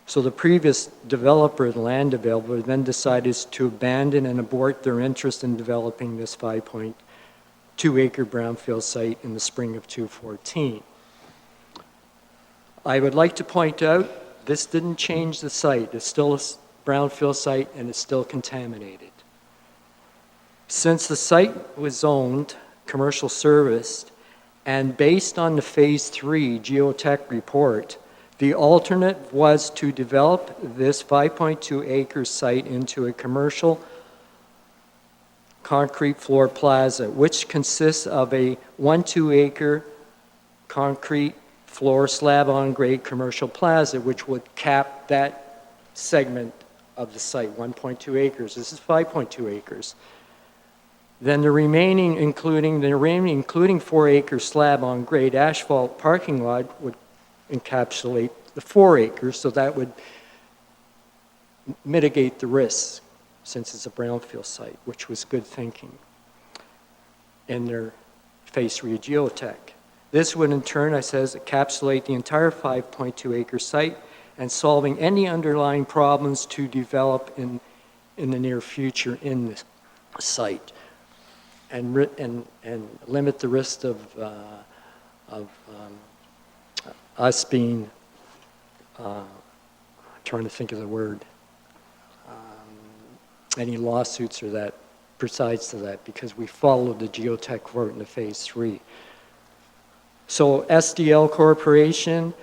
So the previous developer, the land developer, then decided to abandon and abort their interest in developing this 5.2-acre brownfield site in the spring of 2014. I would like to point out, this didn't change the site. It's still a brownfield site and it's still contaminated. Since the site was zoned commercial serviced, and based on the Phase 3 geotech report, the alternate was to develop this 5.2-acre site into a commercial concrete floor plaza, which consists of a 1.2-acre concrete floor slab-on-grade commercial plaza, which would cap that segment of the site, 1.2 acres. This is 5.2 acres. Then the remaining, including 4-acre slab-on-grade asphalt parking lot, would encapsulate the 4 acres, so that would mitigate the risks since it's a brownfield site, which was good thinking in their Phase 3 geotech. This would in turn, I says, encapsulate the entire 5.2-acre site and solving any underlying problems to develop in the near future in the site, and limit the risk of us being, trying to think of the word, any lawsuits or that besides to that, because we followed the geotech report in the Phase 3. So SDL Corporation,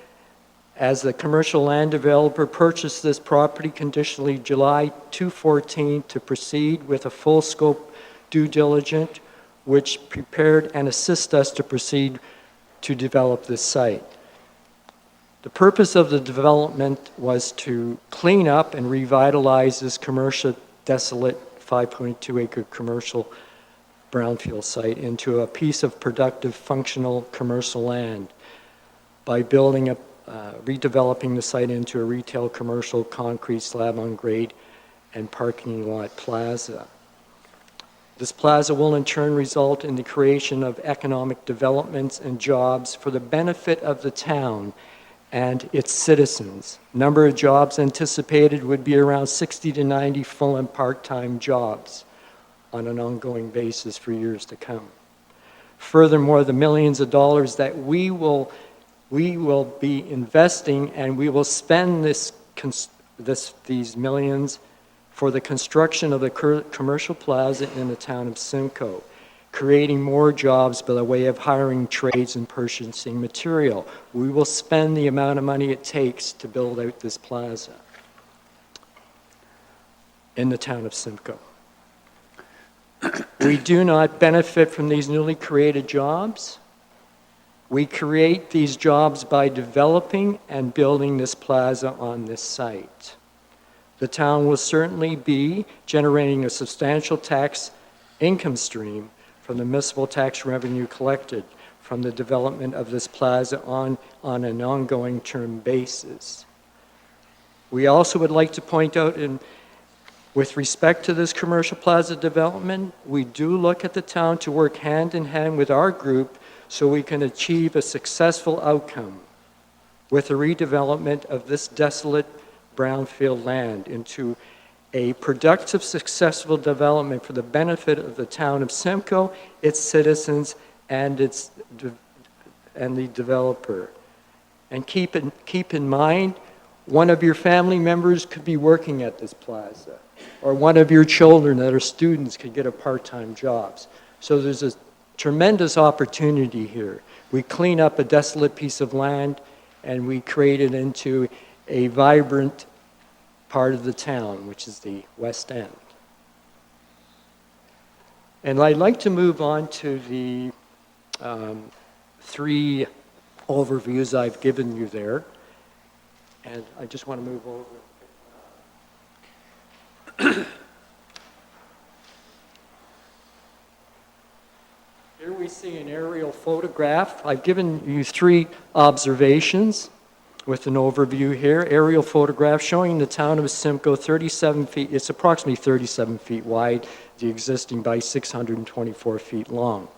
as the commercial land developer, purchased this property conditionally July 2014 to proceed with a full scope due diligence, which prepared and assist us to proceed to develop this site. The purpose of the development was to clean up and revitalize this commercial desolate 5.2-acre commercial brownfield site into a piece of productive, functional commercial land by building redeveloping the site into a retail commercial concrete slab-on-grade and parking lot plaza. This plaza will in turn result in the creation of economic developments and jobs for the benefit of the town and its citizens. Number of jobs anticipated would be around 60 to 90 full and part-time jobs on an ongoing basis for years to come. Furthermore, the millions of dollars that we will be investing, and we will spend these millions for the construction of the commercial plaza in the town of Simcoe, creating more jobs by the way of hiring trades and purchasing material. We will spend the amount of money it takes to build out this plaza in the town of Simcoe. We do not benefit from these newly created jobs. We create these jobs by developing and building this plaza on this site. The town will certainly be generating a substantial tax income stream from the municipal tax revenue collected from the development of this plaza on an ongoing term basis. We also would like to point out, with respect to this commercial plaza development, we do look at the town to work hand in hand with our group so we can achieve a successful outcome with the redevelopment of this desolate brownfield land into a productive, successful development for the benefit of the town of Simcoe, its citizens, and the developer. And keep in mind, one of your family members could be working at this plaza, or one of your children that are students could get a part-time jobs. So there's a tremendous opportunity here. We clean up a desolate piece of land and we create it into a vibrant part of the town, which is the West End. And I'd like to move on to the 3 overviews I've given you there. And I just want to move over. Here we see an aerial photograph. I've given you 3 observations with an overview here. Aerial photograph showing the town of Simcoe 37 feet, it's approximately 37 feet wide, the existing by 624 feet long.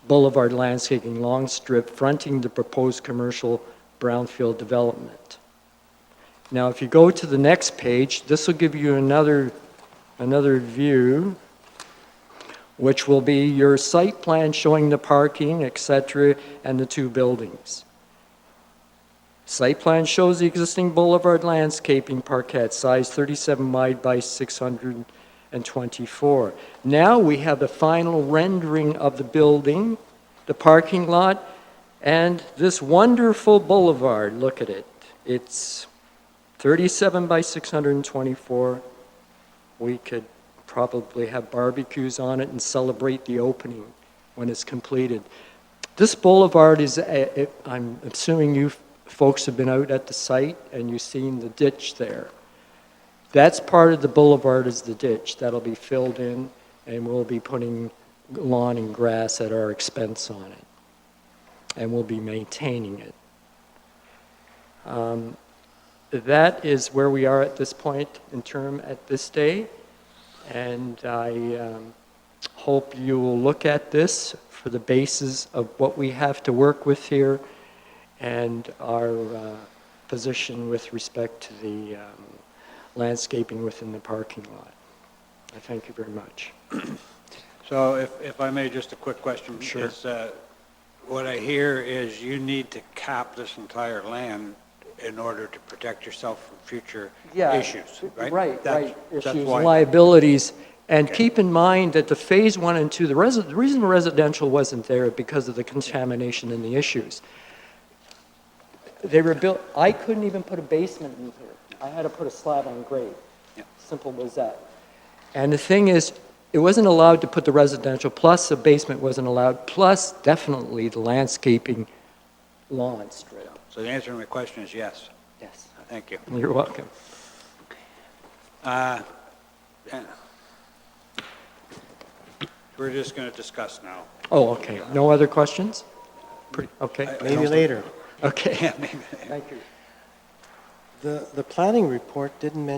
Boulevard landscaping long strip fronting the proposed commercial brownfield development. Now, if you go to the next page, this will give you another view, which will be your site plan showing the parking, et cetera, and the two buildings. Site plan shows the existing boulevard landscaping parquet, size 37 wide by 624. Now we have the final rendering of the building, the parking lot, and this wonderful boulevard. Look at it. It's 37 by 624. We could probably have barbecues on it and celebrate the opening when it's completed. This boulevard is, I'm assuming you folks have been out at the site and you've seen the ditch there. That's part of the boulevard is the ditch. That'll be filled in, and we'll be putting lawn and grass at our expense on it. And we'll be maintaining it. That is where we are at this point in term at this day. And I hope you will look at this for the basis of what we have to work with here and our position with respect to the landscaping within the parking lot. I thank you very much. So if I may, just a quick question. Sure. Is, what I hear is you need to cap this entire land in order to protect yourself from future issues, right? Right. That's Issues, why. liabilities. And keep in mind that the phase 1 and 2, the reason residential wasn't there because of the contamination and the issues. They were built, I couldn't even put a basement in here. I had to put a slab on grade. Yeah. Simple as that. And the thing is, it wasn't allowed to put the residential, plus the basement wasn't allowed, plus definitely the landscaping lawn strip. So the answer to my question is yes. Yes. Thank you. You're welcome. Yeah. We're just going to discuss now. Oh, okay. No other questions? Okay. Maybe later. Okay. Yeah, maybe. Thank you. The planning report didn't mention